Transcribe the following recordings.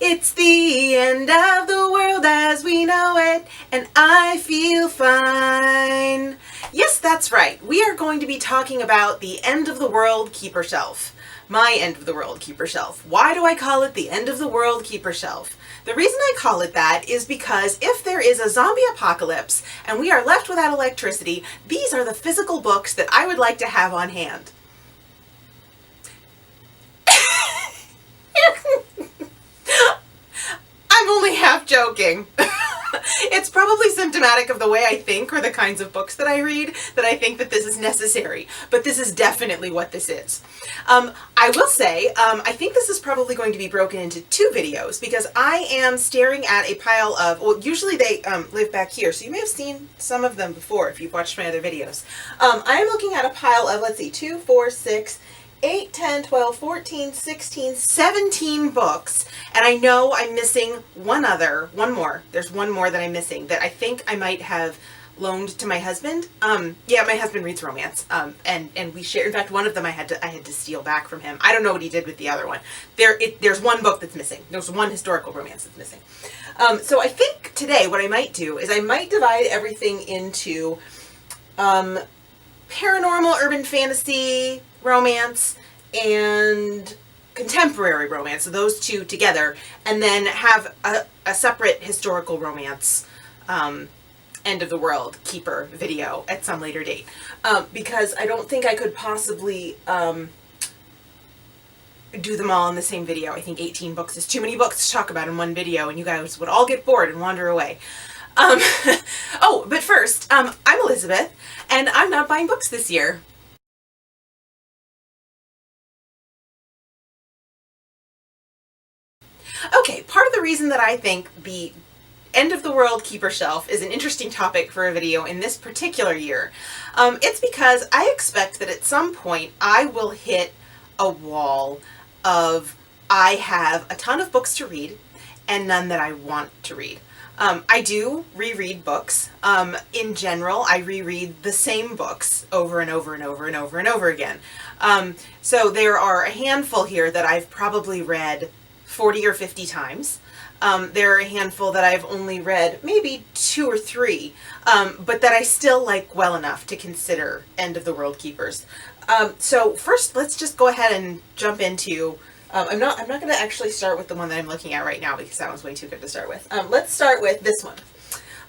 It's the end of the world as we know it, and I feel fine. Yes, that's right. We are going to be talking about the end of the world keeper shelf. My end of the world keeper shelf. Why do I call it the end of the world keeper shelf? The reason I call it that is because if there is a zombie apocalypse and we are left without electricity, these are the physical books that I would like to have on hand. I'm only half joking. It's probably symptomatic of the way I think or the kinds of books that I read that I think that this is necessary, but this is definitely what this is. I will say, I think this is probably going to be broken into two videos because I am staring at a pile of, well, usually they live back here, so you may have seen some of them before if you've watched my other videos. I am looking at a pile of, let's see, 2, 4, 6, 8, 10, 12, 14, 16, 17 books. And I know I'm missing one more. There's one more that I'm missing that I think I might have loaned to my husband. Yeah, my husband reads romance. And we share, in fact, one of them I had to steal back from him. I don't know what he did with the other one. There's one book that's missing. There's one historical romance that's missing. So I think today what I might do is I might divide everything into paranormal, urban fantasy, romance, and contemporary romance, so those two together, and then have a separate historical romance end of the world keeper video at some later date, because I don't think I could possibly do them all in the same video. I think 18 books is too many books to talk about in one video, and you guys would all get bored and wander away. Oh, but first, I'm Elizabeth, and I'm not buying books this year. Okay, part of the reason that I think the end of the world keeper shelf is an interesting topic for a video in this particular year, it's because I expect that at some point I will hit a wall of I have a ton of books to read and none that I want to read. I do reread books. In general, I reread the same books over and over and over and over and over again. So there are a handful here that I've probably read 40 or 50 times. There are a handful that I've only read maybe 2 or 3, but that I still like well enough to consider end of the world keepers. So first, let's just go ahead and jump into. I'm not going to actually start with the one that I'm looking at right now because that one's way too good to start with. Let's start with this one.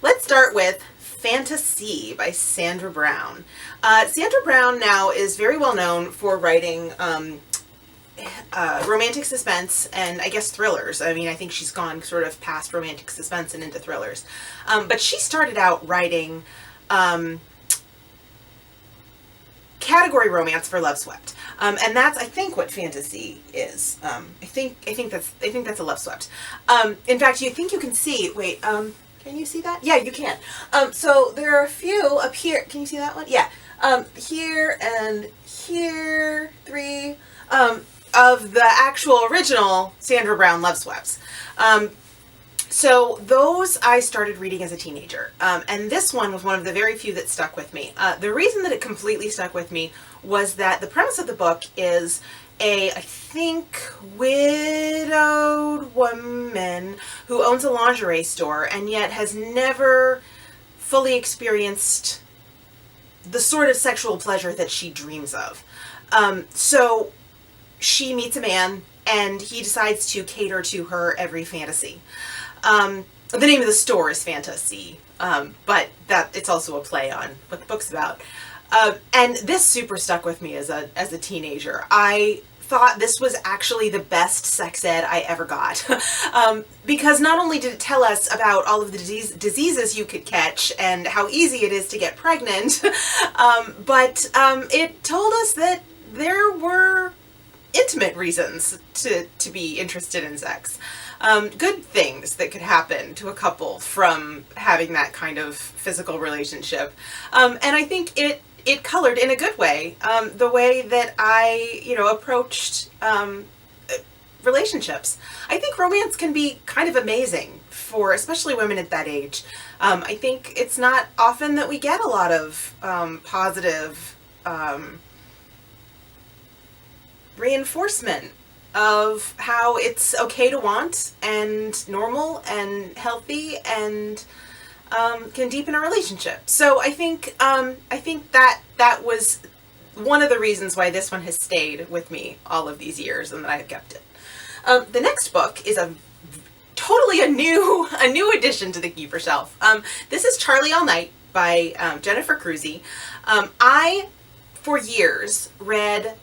Let's start with Fantasy by Sandra Brown. Sandra Brown now is very well known for writing romantic suspense and I guess thrillers. I mean, I think she's gone sort of past romantic suspense and into thrillers. But she started out writing category romance for Love Swept. And that's, I think, what fantasy is. I think that's a Love Swept. In fact, you think you can see, wait, can you see that? Yeah, you can. So there are a few up here. Can you see that one? Yeah. Here and here, 3, of the actual original Sandra Brown Love Sweps. So those I started reading as a teenager, and this one was one of the very few that stuck with me. The reason that it completely stuck with me was that the premise of the book is I think, widowed woman who owns a lingerie store and yet has never fully experienced the sort of sexual pleasure that she dreams of. So she meets a man and he decides to cater to her every fantasy. The name of the store is Fantasy, but it's also a play on what the book's about. And this super stuck with me as a teenager. I thought this was actually the best sex ed I ever got. Because not only did it tell us about all of the diseases you could catch and how easy it is to get pregnant, but it told us that there were intimate reasons to be interested in sex. Good things that could happen to a couple from having that kind of physical relationship. And I think it colored in a good way the way that I, approached relationships. I think romance can be kind of amazing for especially women at that age. I think it's not often that we get a lot of positive reinforcement of how it's okay to want and normal and healthy and can deepen a relationship. So I think that was one of the reasons why this one has stayed with me all of these years and that I have kept it. The next book is totally a new addition to the Keeper Shelf. This is Charlie All Night by Jennifer Crusie. I, for years, read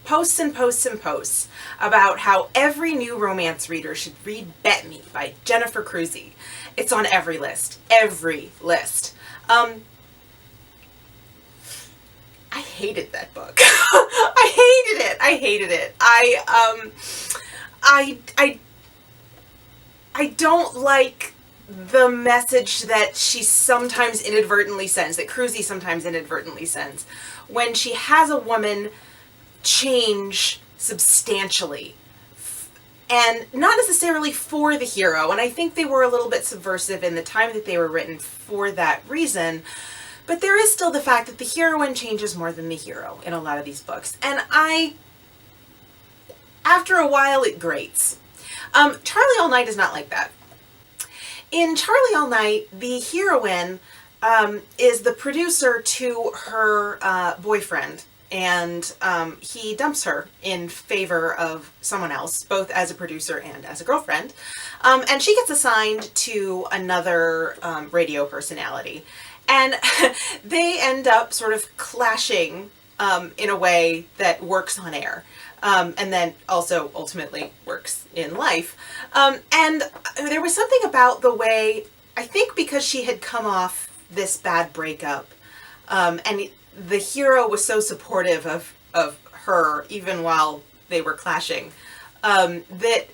posts and posts and posts about how every new romance reader should read Bet Me by Jennifer Crusie. It's on every list. Every list. I hated that book. I hated it. I don't like the message that she sometimes inadvertently sends, that Crusie sometimes inadvertently sends, when she has a woman change substantially. And not necessarily for the hero, and I think they were a little bit subversive in the time that they were written for that reason, but there is still the fact that the heroine changes more than the hero in a lot of these books. And after a while, it grates. Charlie All Night is not like that. In Charlie All Night, the heroine is the producer to her boyfriend, and he dumps her in favor of someone else, both as a producer and as a girlfriend. And she gets assigned to another radio personality. And they end up sort of clashing in a way that works on air. And then also ultimately works in life. And there was something about the way, I think because she had come off this bad breakup, and the hero was so supportive of her even while they were clashing, that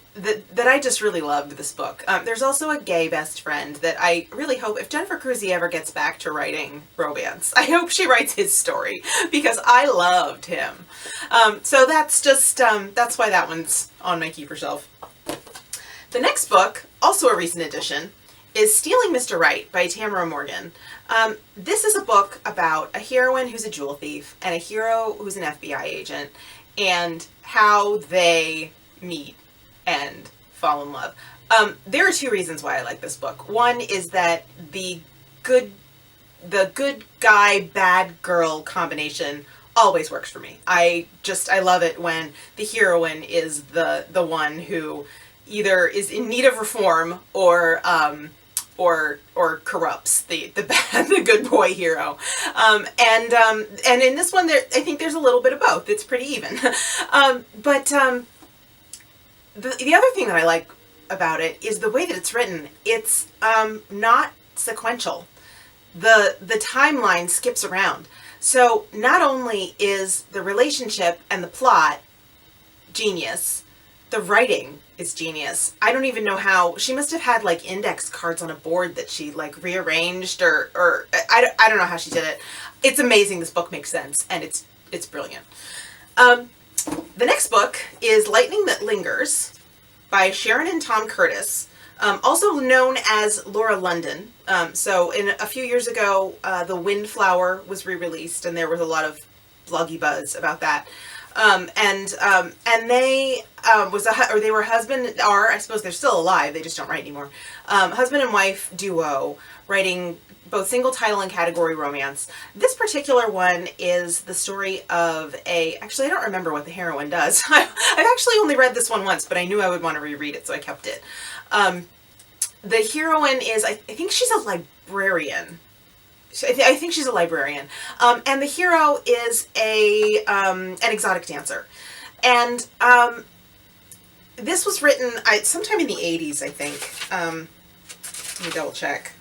I just really loved this book. There's also a gay best friend that I really hope, if Jennifer Crusie ever gets back to writing romance, I hope she writes his story, because I loved him. So that's just, that's why that one's on my keeper shelf. The next book, also a recent addition, is Stealing Mr. Right by Tamara Morgan. This is a book about a heroine who's a jewel thief and a hero who's an FBI agent, and how they meet and fall in love. There are two reasons why I like this book. One is that the good guy, bad girl combination always works for me. I love it when the heroine is the one who either is in need of reform or corrupts the good boy hero. And in this one, I think there's a little bit of both. It's pretty even. But the other thing that I like about it is the way that it's written. It's not sequential. The timeline skips around. So not only is the relationship and the plot genius, the writing is genius. I don't even know how. She must have had like index cards on a board that she like rearranged, or I don't know how she did it. It's amazing. This book makes sense, and it's brilliant. The next book is Lightning That Lingers by Sharon and Tom Curtis, also known as Laura London. So a few years ago, The Windflower was re-released, and there was a lot of bloggy buzz about that. And they they were husband, or I suppose they're still alive, they just don't write anymore. Husband and wife duo writing both single title and category romance. This particular one is the story of actually I don't remember what the heroine does. I've actually only read this one once, but I knew I would want to reread it, so I kept it. The heroine is, I think she's a librarian. I think she's a librarian. And the hero is an exotic dancer. And this was written sometime in the 80s, I think. Let me double check.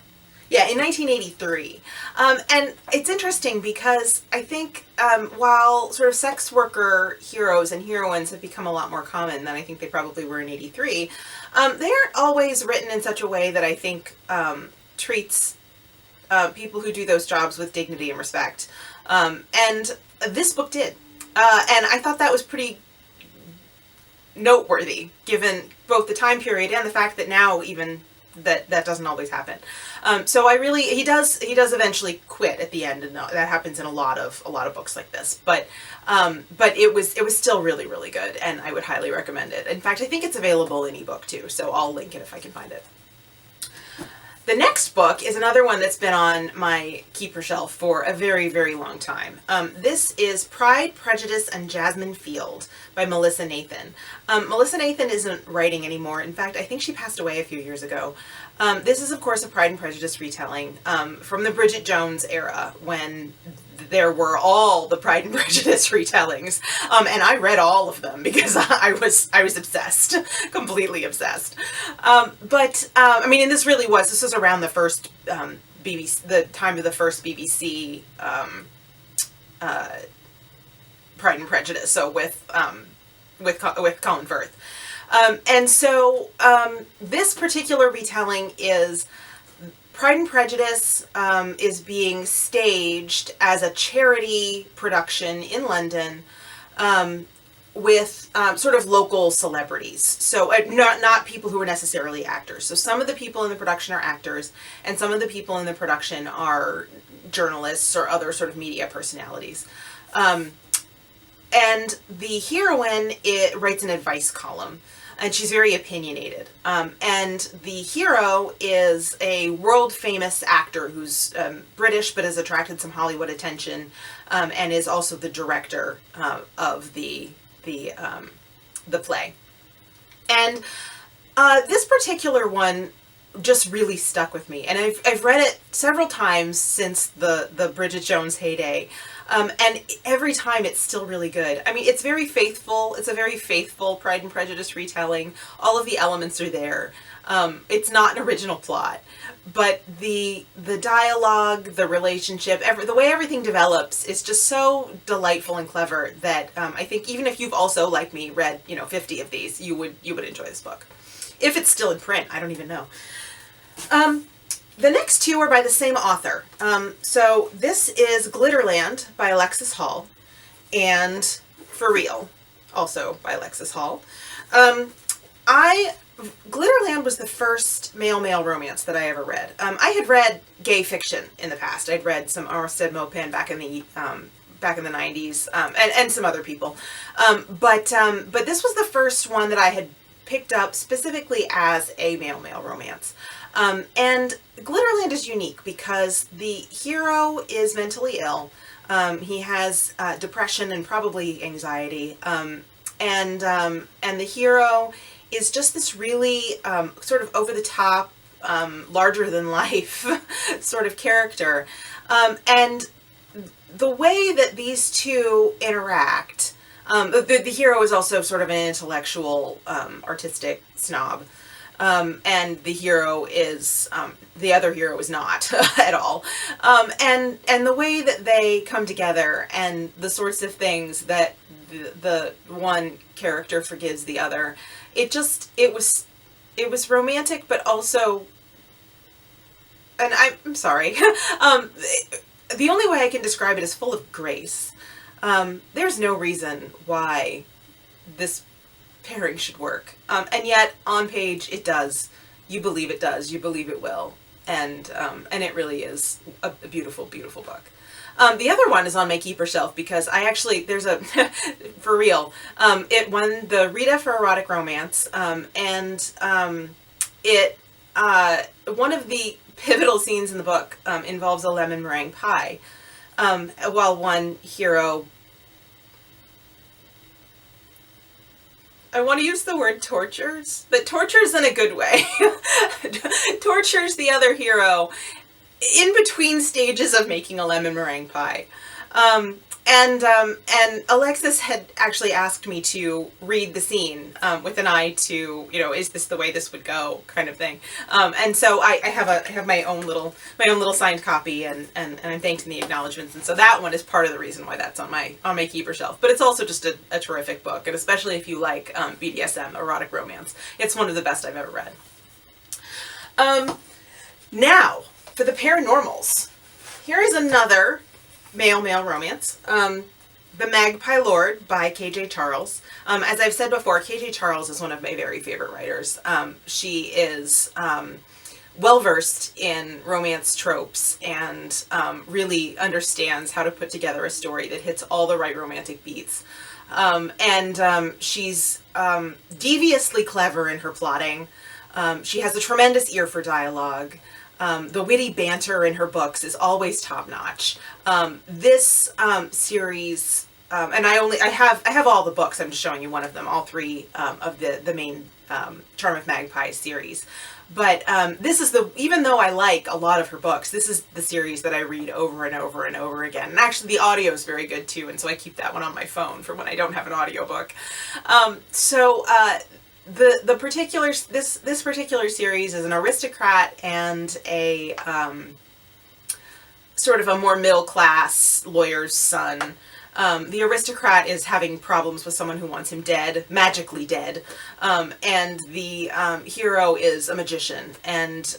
Yeah, in 1983. And it's interesting because I think while sort of sex worker heroes and heroines have become a lot more common than I think they probably were in 83, they aren't always written in such a way that I think treats people who do those jobs with dignity and respect. And this book did. And I thought that was pretty noteworthy, given both the time period and the fact that now even that doesn't always happen. So he does eventually quit at the end, and that happens in a lot of books like this. But it was still really, really good, and I would highly recommend it. In fact, I think it's available in ebook too, so I'll link it if I can find it. The next book is another one that's been on my keeper shelf for a very, very long time. This is Pride, Prejudice, and Jasmine Field by Melissa Nathan. Melissa Nathan isn't writing anymore. In fact, I think she passed away a few years ago. This is, of course, a Pride and Prejudice retelling from the Bridget Jones era, when there were all the Pride and Prejudice retellings, and I read all of them because I was obsessed, completely obsessed. But I mean, and this was around the first BBC, the time of the first BBC Pride and Prejudice. So with Colin Firth, and so this particular retelling is. Pride and Prejudice is being staged as a charity production in London with sort of local celebrities. So not people who are necessarily actors. So some of the people in the production are actors, and some of the people in the production are journalists or other sort of media personalities. And the heroine writes an advice column. And she's very opinionated. And the hero is a world-famous actor who's British but has attracted some Hollywood attention, and is also the director of the play. And this particular one just really stuck with me. And I've read it several times since the Bridget Jones heyday. And every time it's still really good. I mean, it's very faithful. It's a very faithful Pride and Prejudice retelling. All of the elements are there. It's not an original plot, but the dialogue, the relationship, the way everything develops is just so delightful and clever that I think even if you've also, like me, read 50 of these, you would enjoy this book. If it's still in print, I don't even know. The next two are by the same author. So this is Glitterland by Alexis Hall, and For Real, also by Alexis Hall. Glitterland was the first male romance that I ever read. I had read gay fiction in the past. I'd read some Arsène Lupin back in the 90s, and some other people. But this was the first one that I had picked up specifically as a male romance. And Glitterland is unique because the hero is mentally ill. He has depression and probably anxiety. And the hero is just this really sort of over the top, larger than life sort of character. And the way that these two interact, the hero is also sort of an intellectual, artistic snob. And the hero is, the other hero is not at all. And the way that they come together and the sorts of things that the one character forgives the other, it was romantic, but also, and I'm sorry, the only way I can describe it is full of grace. There's no reason why this pairing should work. And yet on page it does. You believe it does. You believe it will. And it really is a beautiful, beautiful book. The other one is on my keeper shelf because there's a, For Real, it won the Rita for Erotic Romance. One of the pivotal scenes in the book involves a lemon meringue pie. While one hero, I want to use the word tortures, but tortures in a good way. Tortures the other hero in between stages of making a lemon meringue pie. And Alexis had actually asked me to read the scene with an eye to, is this the way this would go, kind of thing. And so I have my own little signed copy, and I'm thanked in the acknowledgments. And so that one is part of the reason why that's on my keeper shelf. But it's also just a terrific book, and especially if you like BDSM, erotic romance, it's one of the best I've ever read. Now for the paranormals. Here is another male romance. The Magpie Lord by K.J. Charles. As I've said before, K.J. Charles is one of my very favorite writers. She is well-versed in romance tropes and really understands how to put together a story that hits all the right romantic beats. She's deviously clever in her plotting. She has a tremendous ear for dialogue. The witty banter in her books is always top-notch. This series, and I have all the books. I'm just showing you one of them, all three of the main Charm of Magpie series. But this is even though I like a lot of her books, this is the series that I read over and over and over again. And actually the audio is very good too, and so I keep that one on my phone for when I don't have an audiobook. The particular this particular series is an aristocrat and a sort of a more middle class lawyer's son. The aristocrat is having problems with someone who wants him dead, magically dead, and the hero is a magician, and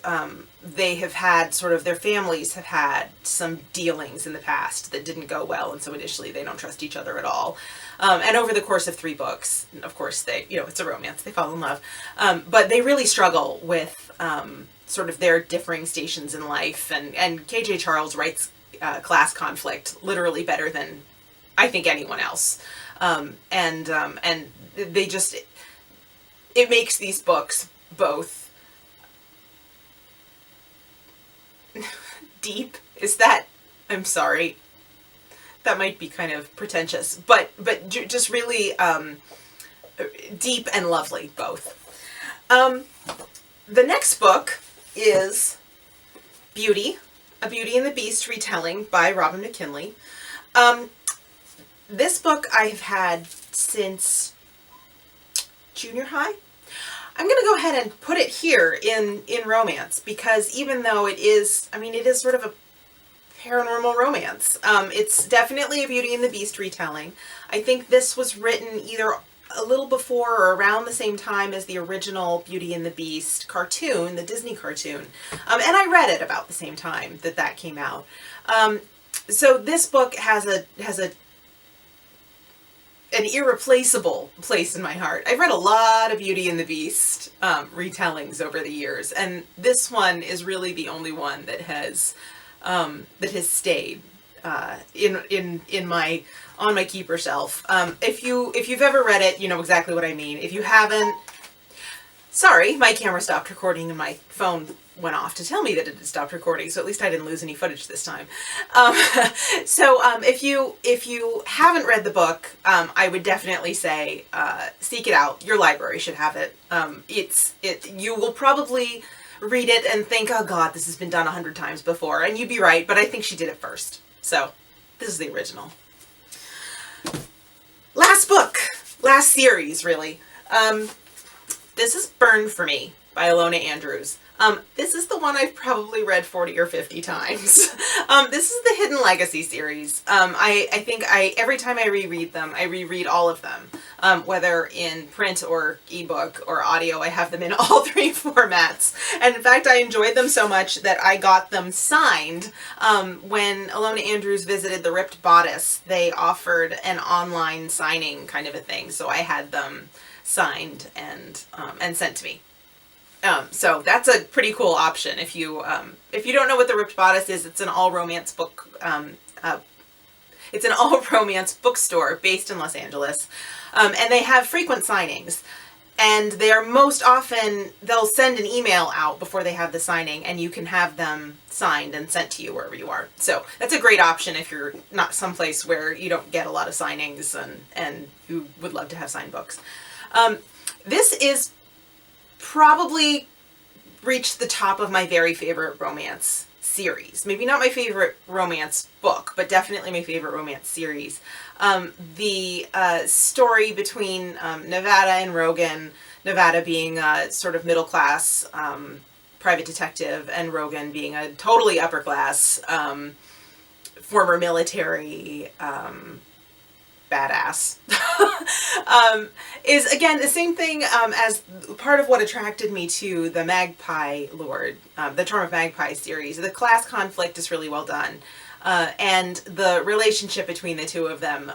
they have had their families have had some dealings in the past that didn't go well, and so initially they don't trust each other at all. And over the course of 3 books, of course it's a romance, they fall in love, but they really struggle with sort of their differing stations in life, and K.J. Charles writes class conflict literally better than I think anyone else. And they just, it makes these books both deep. I'm sorry, that might be kind of pretentious, but just really deep and lovely, both. The next book is Beauty, A Beauty and the Beast retelling by Robin McKinley. This book I've had since junior high. I'm going to go ahead and put it here in romance, because even though it is sort of a paranormal romance, it's definitely a Beauty and the Beast retelling. I think this was written either a little before or around the same time as the original Beauty and the Beast cartoon, the Disney cartoon. And I read it about the same time that came out. So this book has an irreplaceable place in my heart. I've read a lot of Beauty and the Beast retellings over the years, and this one is really the only one that has stayed on my keeper shelf. If you've ever read it, you know exactly what I mean. If you haven't, sorry, my camera stopped recording and my phone went off to tell me that it had stopped recording, so at least I didn't lose any footage this time. If you haven't read the book, I would definitely say seek it out. Your library should have it. You will probably read it and think, oh God, this has been done 100 times before, and you'd be right, but I think she did it first. So this is the original. Last series, really. This is Burn for Me by Ilona Andrews. This is the one I've probably read 40 or 50 times. This is the Hidden Legacy series. I think every time I reread them, I reread all of them. Whether in print or ebook or audio, I have them in all 3 formats. And in fact, I enjoyed them so much that I got them signed. When Ilona Andrews visited the Ripped Bodice, they offered an online signing kind of a thing. So I had them signed and sent to me. So that's a pretty cool option. If you don't know what the Ripped Bodice is, it's an all romance book. It's an all romance bookstore based in Los Angeles, and they have frequent signings. And they are most often, they'll send an email out before they have the signing, and you can have them signed and sent to you wherever you are. So that's a great option if you're not someplace where you don't get a lot of signings and you would love to have signed books. This is probably reached the top of my very favorite romance series. Maybe not my favorite romance book, but definitely my favorite romance series. The story between Nevada and Rogan, Nevada being a sort of middle class private detective, and Rogan being a totally upper class former military badass, is again the same thing as part of what attracted me to the Magpie Lord, the Charm of Magpie series. The class conflict is really well done. and the relationship between the two of them.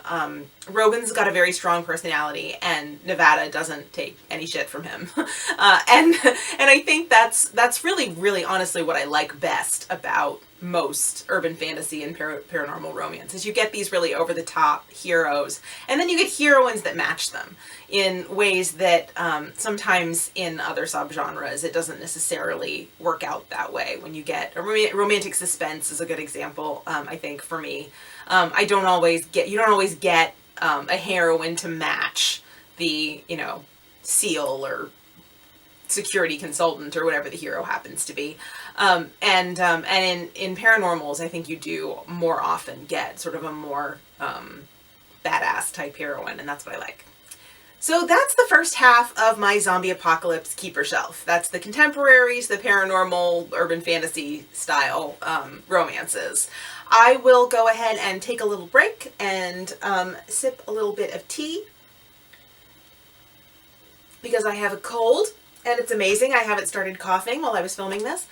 Rogan's got a very strong personality, and Nevada doesn't take any shit from him. And I think that's really, really honestly what I like best about most urban fantasy and paranormal romance is you get these really over-the-top heroes, and then you get heroines that match them in ways that sometimes in other subgenres it doesn't necessarily work out that way. When you get a romantic suspense is a good example, I think, for me. You don't always get a heroine to match the, SEAL or security consultant or whatever the hero happens to be. And in paranormals, I think you do more often get sort of a more badass type heroine, and that's what I like. So that's the first half of my zombie apocalypse keeper shelf. That's the contemporaries, the paranormal, urban fantasy style romances. I will go ahead and take a little break and sip a little bit of tea because I have a cold. And it's amazing. I haven't started coughing while I was filming this.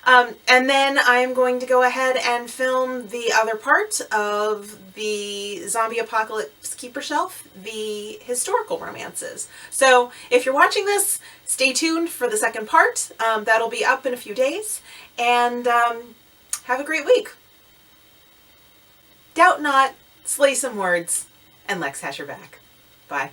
And then I'm going to go ahead and film the other part of the Zombie Apocalypse Keeper Shelf, the historical romances. So if you're watching this, stay tuned for the second part. That'll be up in a few days. And have a great week. Doubt not, slay some words, and Lex has your back. Bye.